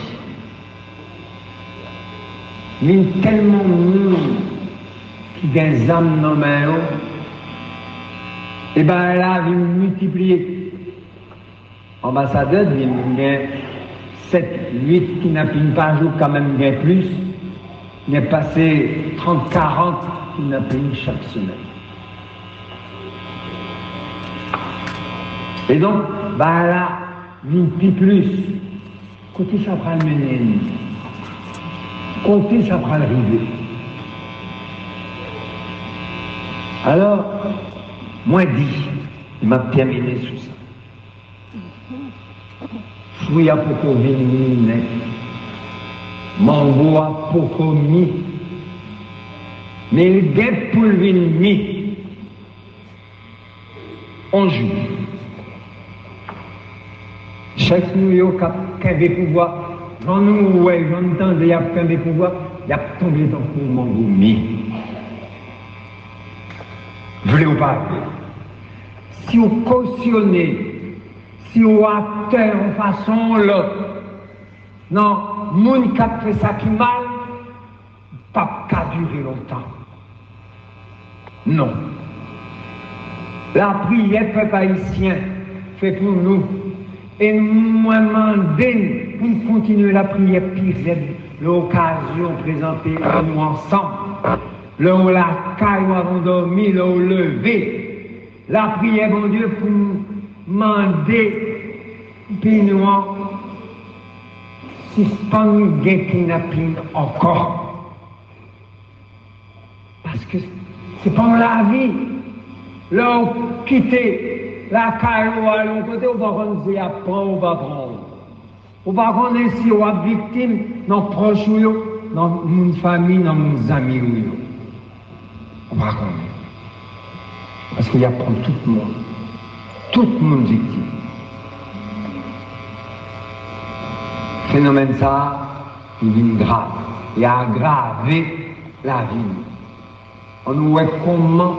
Mais tellement de monde qui a des âmes dans la main, et bien là, il multiplier. Ambassadeur, il y a 7, 8 qui n'a plus pas jour, quand même bien plus. Il est passé 30-40 qu'il n'a payé chaque semaine. Et donc, bah là, une plus. Côté ça prend le mener. Côté ça prend le rivet. Alors, moi dit, il m'a terminé sur ça. Fouille à poko vini, mango à poko mi. Mais le guet pour le vini, on joue. Chaque nous yo qui a des pouvoirs, j'en nous ouais, j'entends il y a qu'un des pouvoirs, il y a tombé dans le mango mi. Voulez ou pas? Si vous cautionnez, si vous actez en façon l'autre, non, moun qui a fait ça qui mal, pas qu'à durer longtemps. Non. La prière peuple haïtien fait pour nous. Et moi mandé pour continuer la prière pire l'occasion présentée à nous ensemble. Là où la caille avons dormi, là où levé, la prière, mon Dieu, pour nous demander, puis nous suspendre le kidnapping encore. Parce que c'est pas la vie. Là où quitter la caille ou à l'autre côté, on va rendre si apprendre, on va prendre. On va rendre si on est victime, dans proches ou dans une famille, dans nos amis ou on va raconter. Parce qu'il y a pour tout le monde victime. Phénomène ça, il devient grave. Il a aggravé la vie. On nous voit comment.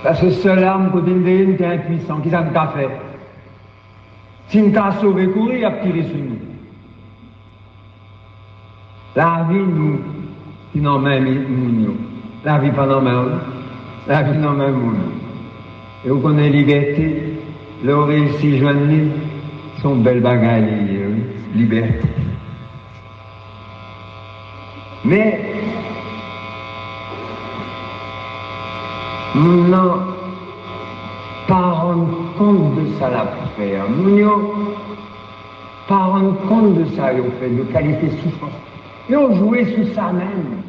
Parce que seul âme, côté de nous, est impuissant. Qu'est-ce que tu as fait? Si nous t'as sauvé, courir, il a tiré sur nous. La vie, nous, qui n'en même nous. La vie pas dans même, la vie dans même monde. Et vous connaissez la liberté, le réussi joindre son belle bagaille, liberté. Mais, nous n'avons pas rendre compte de ça la prière. Nous n'avons pas rendre compte de ça, au fait, de qualité de souffrance. Nous avons joué sous ça même.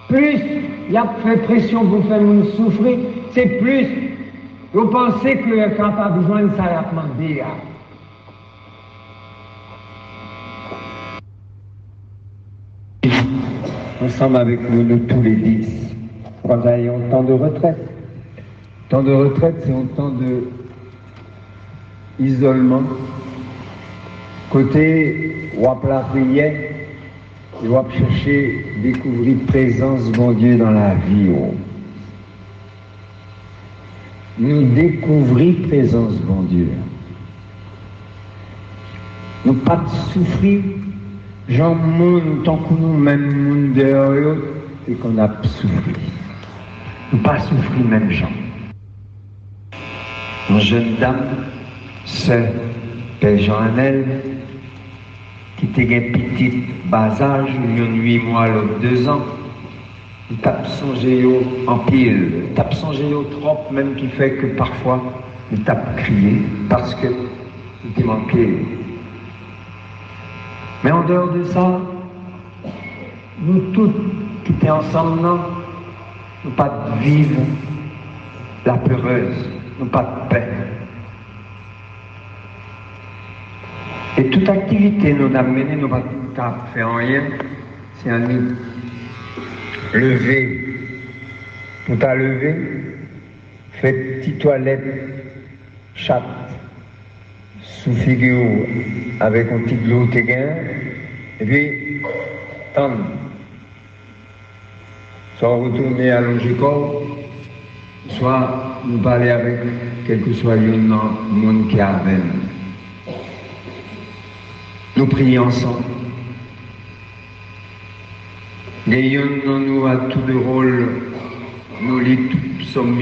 Plus il y a fait pression pour faire nous souffrir, c'est plus. Vous pensez que quand pas besoin de ça, il y a demandé. Ensemble avec nous tous les 10, quand ayons temps de retraite. Temps de retraite, c'est un temps de isolement. Côté, on va la prière. Et on va chercher, découvrir présence de Dieu dans la vie. Nous découvrir présence de Dieu. Nous pas souffrir, genre monde, tant que nous même monde dehors, et qu'on a souffert. Nous pas souffrir même gens. Une jeune dame, sœur Père Jean-Anel, qui était un petit bas âge, il y a 8 mois, l'autre 2 ans, il tape son géo en pile, il tape son géo trop, même qui fait que parfois, il tape crier, parce que il était manqué. Mais en dehors de ça, nous tous qui étions ensemble, nous pas de vivre la peureuse, nous pas de paix. Et toute activité nous a mené, nous pas fait rien, c'est à nous lever, tout à lever, fait petite toilette, chatte, sous figure, avec un petit glou téguin, et puis, tendre. Soit retourner à l'ongicor, soit nous parler avec quel que soit le monde qui a avec nous. Nous prions ensemble. Gaillons nous à tout de rôle, nous lit tout psaume,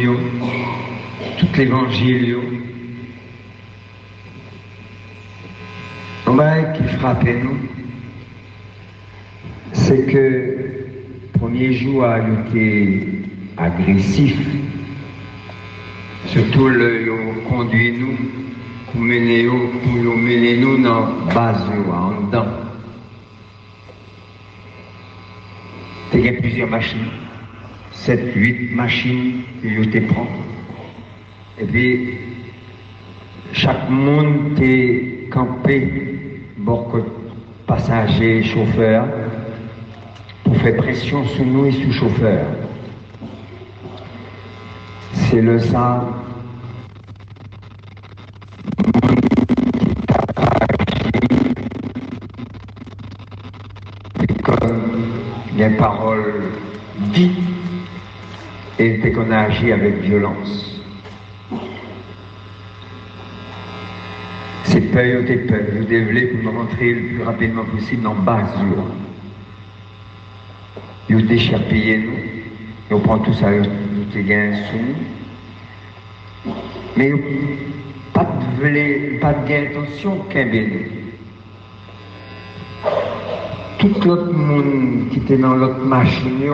tout l'évangile. On va qui frappait nous. c'est que premier jour a été agressif, surtout le conduit nous, pour mener nous dans base en dedans. Il y a plusieurs machines, 7, 8 machines que je te prends. Et puis, chaque monde est campé, beaucoup de passagers, chauffeurs, pour faire pression sur nous et sur le chauffeur. C'est le ça. Les paroles dites et qu'on a agi avec violence. C'est peur, vous devez pour nous rentrer le plus rapidement possible dans base. Vous déchirez nous, vous prenez tout ça, vous gagnez sous nous. Mais pas de intention qu'un béni. Tout l'autre monde qui était dans l'autre machine,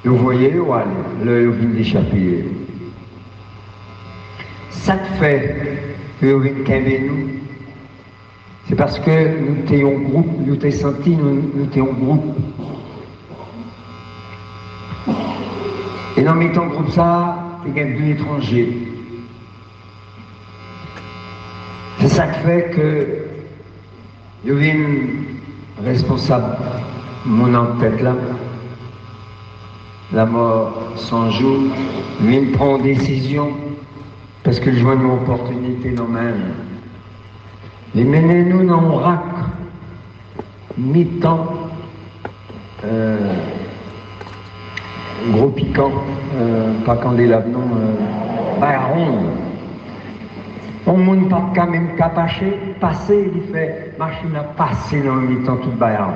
vous voyez, voilà, le vient d'échapper. Ça fait que vous venez nous, c'est parce que nous étions en groupe, nous t'ai senti, nous étions en groupe. Et dans mes temps groupe ça, il y a 2 étrangers. C'est ça qui fait que nous venons responsable, mon en-tête là, la mort sans jour, lui prend une décision parce que je vois une opportunité dans ma main. Les menez-nous dans le rack, mi-temps, gros piquant, pas candélabre, non, baron. On ne peut pas quand même passer, il fait machine à passer dans le mi-temps tout bailard.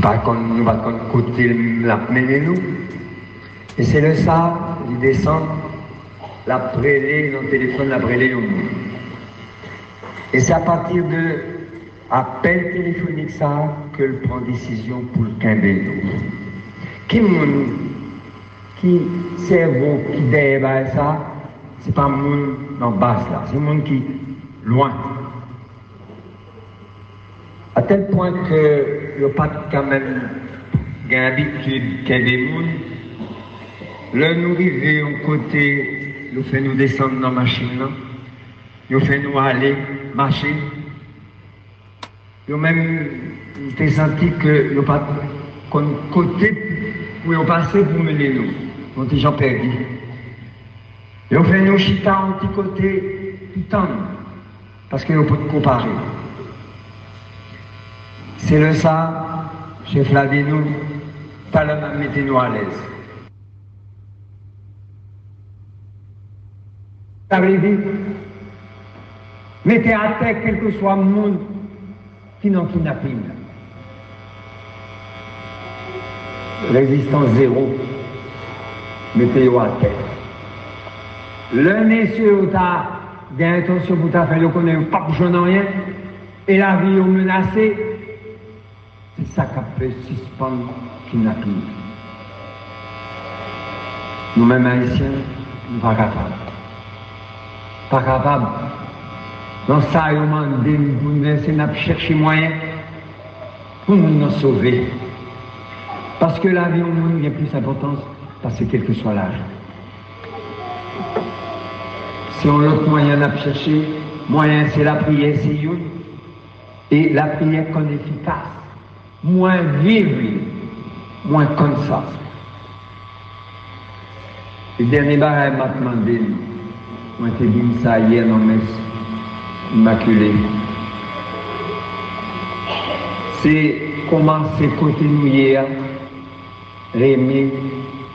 Par contre, nous va côté la mener nous. Et c'est le ça, il descend, la prélée, dans le téléphone, la prélée au monde. Et c'est à partir de appel téléphonique ça que prend décision pour le quimber. Qui cerveau qui derrière ça, c'est pas un monde dans basse là, c'est un monde qui loin. À tel point que il n'y a pas quand même d'habitude qu'il y a des mondes. Là, nous arrivons au côté, nous fait nous descendre dans la machine là, nous fait nous aller marcher. Nous même, t'ai senti que il n'y a pas de côté où on passait pour mener nous. On dit gens perdus. Et on fait nos chita un petit côté putain, parce qu'on peut comparer. C'est le ça, chef Lavino, pas la même, mettez-nous à l'aise. Ça veut dire, mettez à terre quel que soit le monde qui n'en kidnappe. Résistance zéro. Mettez-vous à terre. Le monsieur qui a des intentions pour faire le connaître, pas pour jouer rien, et la vie est menacée, c'est ça qui a fait suspendre kidnapping. Nous-mêmes haïtiens, nous ne sommes pas capables. Pas capables. Dans ça, ils ont demandé pour nous chercher moyen pour nous sauver. Parce que la vie au monde a plus d'importance. Parce que quel que soit l'âge. Si on a l'autre moyen à chercher, moyen c'est la prière, c'est une. Et la prière qu'on est efficace. Moins vivre, moins comme ça. Le dernier barrage m'a demandé, moi j'ai dit ça hier dans mes immaculés. C'est commencer côté nous hier, aimer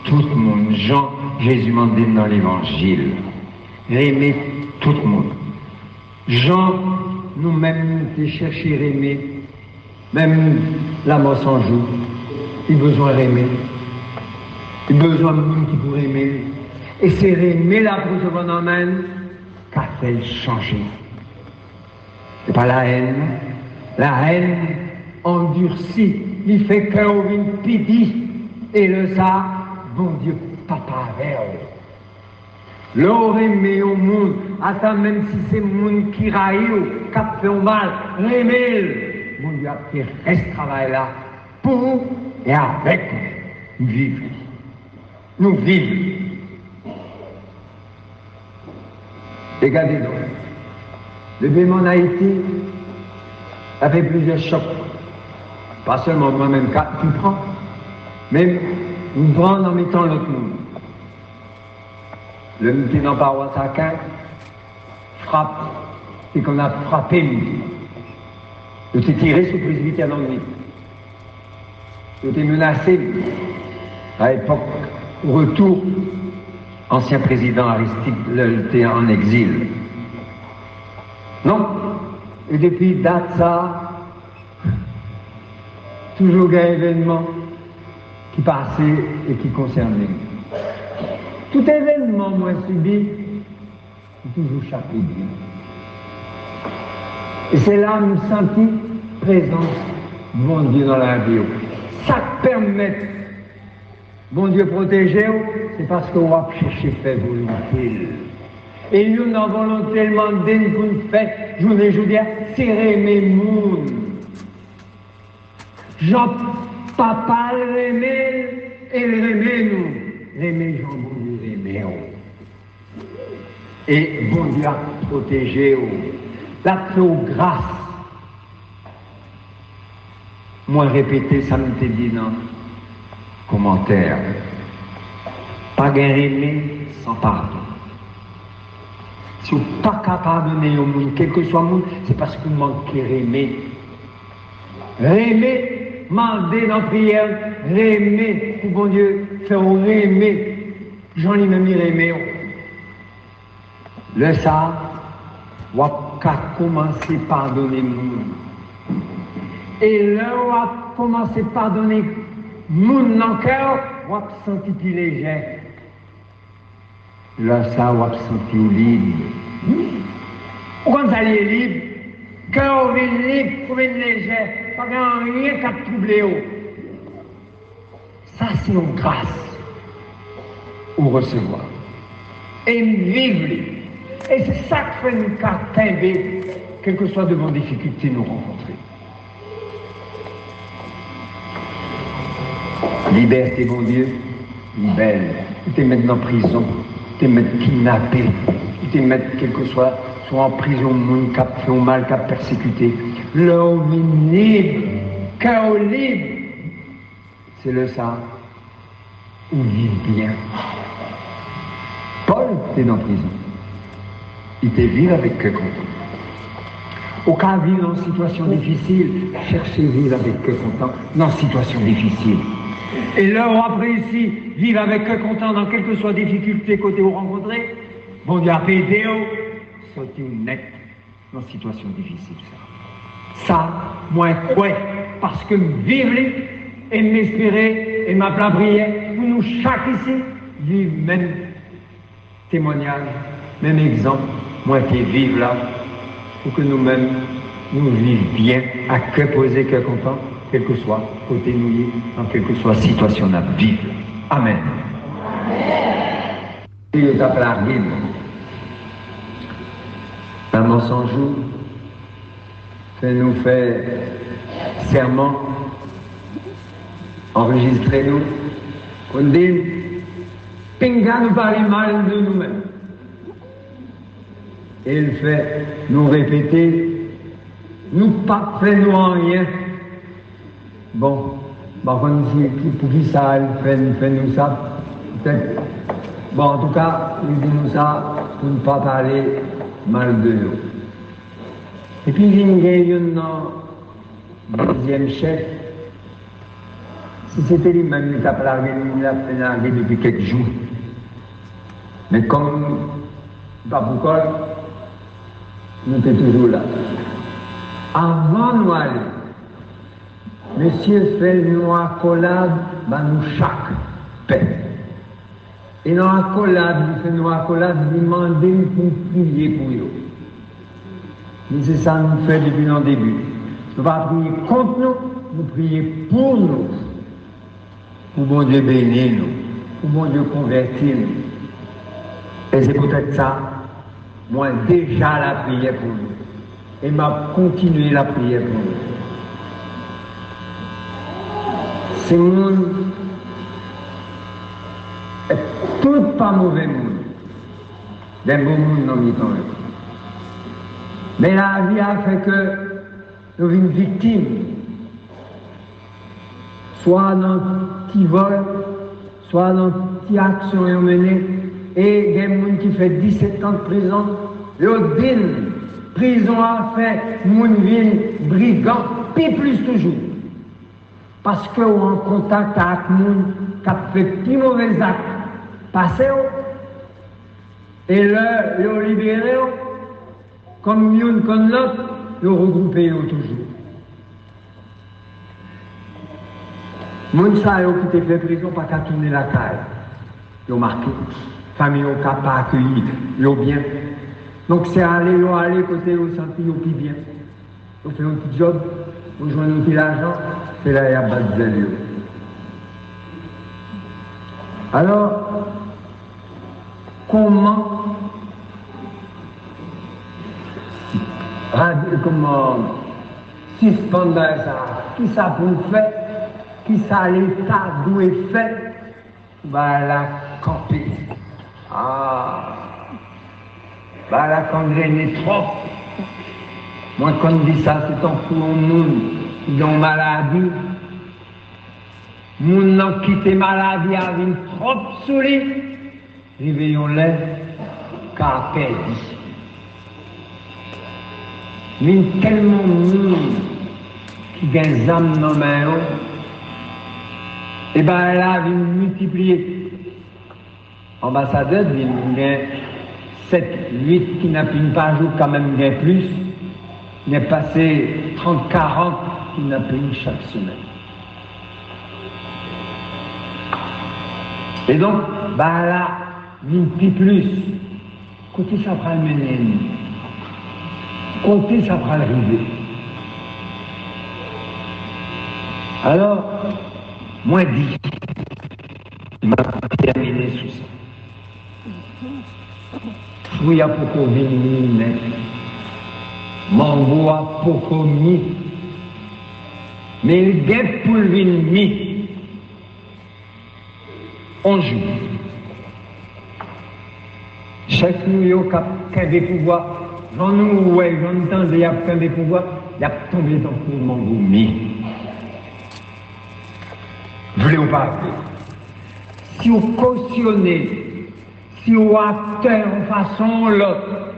tout le monde. Jean, Jésus m'a dit dans l'évangile. Aimer tout le monde. Jean, nous-mêmes, nous chercher à aimer. Même la mort sans jour. Il a besoin d'aimer. Il a besoin de monde qui pourrait aimer. Et c'est aimer la pour ce qu'on emmène qu'a fait changer. C'est pas la haine. La haine endurcit, il fait cœur une pidi, et le ça, bon Dieu, papa vers. L'or aimé au monde, attends même si c'est le monde qui raille, qui fait mal, remel, mon Dieu, après, reste travail là, pour et avec nous vivre. Nous vivons. Regardez donc, le paiement en Haïti a fait plusieurs chocs. Pas seulement moi-même qui prend, même nous prendre en mettant l'autre monde. Le petit dans paroisse à quin frappe, c'est qu'on a frappé lui. Il s'est tiré sur le presbytère dans le nez. Il était menacé à l'époque, au retour, ancien président Aristide était en exil. Non, et depuis date ça, toujours un événement qui passait et qui concernait. Tout événement, moi, subi, c'est toujours chaque bien. Et c'est là que nous sentons présence, mon Dieu, dans la vie. Ça permet, mon Dieu, protéger, c'est parce qu'on va chercher faire volonté. Et nous, dans volonté, demander pour nous faire, je veux dire, c'est aimer le monde. Jean, papa, l'aimer, et l'aimer, nous. L'aimer, Jean, bon Dieu, l'aimer. Et bon Dieu a protégé, la plus grâce. Moi, répéter, ça me t'est dit dans commentaire. Pas aimer sans pardon. Si vous n'êtes pas capable de donner au monde, quel que soit le monde, c'est parce que vous manquez d'aimer. Aimer, demander dans la prière, aimer, pour bon Dieu, faire aimer. J'en ai même aimer. Le ça, on va commencer à pardonner le monde. Et là, on va commencer à pardonner le monde dans le cœur, on va se sentir plus léger. Là, ça, on va se sentir libre. Quand vous allez libre, cœur libre, vous êtes léger, pas rien qu'à troubler. Ça, c'est une grâce au recevoir. Et vivre. Et c'est ça que fait nous tomber, quelles que soient de vos difficultés nous rencontrer. Liberté, bon Dieu, libère. Tu es maintenant en prison, tu es maintenant kidnappé, tu es maintenant, quel que soit en prison, monde qui a fait mal, qui a persécuté. L'homme libre, cœur libre, c'est le ça, où vit bien. Paul était en prison. Il était vivre avec cœur content. Au cas de vivre dans une situation difficile, cherchez à vivre avec cœur content dans une situation difficile. Et là, on apprécie vivre avec cœur content dans quelle que soit difficulté côté vous rencontrez. Bon Dieu a fait aider, sortez net dans une situation difficile. Ça, moi, ouais, parce que vivre et m'espérer et ma prière, pour nous chaque ici, vivre même témoignage, même exemple, moi qui vive là, pour que nous-mêmes, nous vivions bien, à cœur posé, cœur content, quel que soit côté mouillé, dans quelle que soit situation à vivre. Amen. Il est à la guide. Maman sans jour, fait-nous faire serment, enregistrez-nous, on dit, pinga nous parler mal de nous-mêmes. Et il fait nous répéter, nous pas fait nous en rien. Bon, par contre, pour qui ça, il fait nous ça, peut-être. Bon, en tout cas, il dit nous ça pour ne pas parler mal de nous. Et puis, il y a un deuxième chef. Si c'était lui-même, il a fait larguer depuis quelques jours. Mais comme, pas pourquoi, nous étions toujours là. Avant nous aller, monsieur fait nous accolade, nous chaque paix. Et dans l'accolade, il fait nous accolade, il demande pour prier pour eux. Mais c'est ça que nous faisons depuis le début. Nous ne pas prier contre nous, nous prier pour nous. Pour bon Dieu bénir nous, pour bon Dieu convertir nous. Et c'est peut-être ça, moi déjà la prière pour nous. Et m'a continué la prière pour nous. C'est monde, tout pas mauvais monde. Des bons monde dans le temps. Mais la vie a fait que nous sommes victimes. Soit dans petit vol, soit dans petite action menée. Et il y a des gens qui font 17 ans de prison. L'autre prison a fait, moun vin brigand, puis plus toujours. Parce qu'on est en contact avec moun qui a fait petit mauvais actes. Passez et là, ils ont libéré, comme une comme l'autre, ils ont regroupé toujours. Moun sa yo qui te fait prison, pas qu'à tourner la caille. Ils ont marqué. Famille au cap pas accueilli, ils ont bien. Donc c'est aller côté au senti au plus bien. On fait un petit job, on joue un petit l'argent, c'est là il y a pas de zèle. Alors, comment suspendre ça? Qui ça pour faire? Qui ça l'État doit faire? Bah la camper. Bah la congrégner trop. Moi, quand on dit ça, c'est en fou au monde qui ont maladie. Moun n'a quitté maladie avec trop souli. Réveillons-les, car perdu. Mais tellement de monde qui gagne des âmes dans la main, et bien là, il multiplier. Ambassadeur, il y a 7, 8 qui n'a plus par jour, quand même, il y a plus. Il est passé 30, 40 qui n'a plus chaque semaine. Et donc, bah là, il plus. Côté ça prend le mener. Côté ça prend le rivet. Alors, moi dit, il m'a terminé sous ça. Fruit à poko vini, mango à poko mi. Mais il guette pour le vini. On joue. Chaque nous yo qui a des pouvoirs, j'en nous ouais, j'en entends il y a des pouvoirs, il y a tombé dans le mango mi. Je voulais vous parler. Si vous cautionnez, si vous actez en façon l'autre,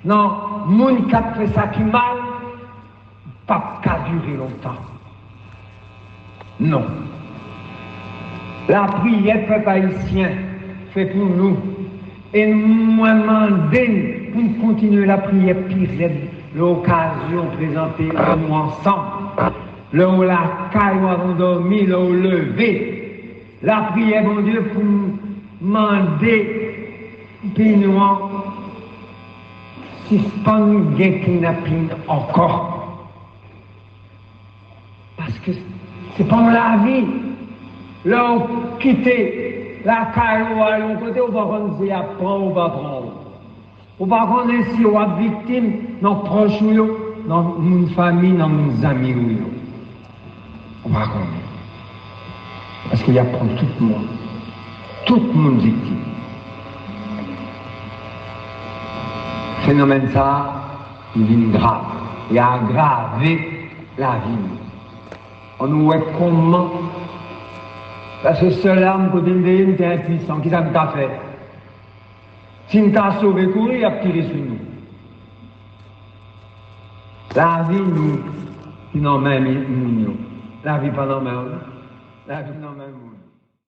non, moun qui a fait ça qui mal, pas qu'à durer longtemps. Non. La prière, peuple haïtien, fait pour nous. Et moi, mandé pour continuer la prière, puis l'occasion présentée à nous ensemble. Là où la caille avons dormi, là où levé. La prière, mon Dieu, pour demander, puis nous suspendre le kidnapping encore. Parce que c'est pas la vie. Là, on quitte la caille, on côté, on va prendre, c'est à prendre, on va prendre. On va prendre si on est victime, dans proches, dans une famille, dans nos amis. On va prendre. Parce qu'il y a pour tout le monde. Tout le monde victime. Phénomène ça, il devient grave. Il a aggravé la vie. On nous voit comment. Parce que seul âme, quand il est impuissant, qui ça t'a fait? Si nous t'a sauvé courir, il a tiré sur nous. La vie, nous, qui n'en même nous. La vie pas dans même. La vie dans même.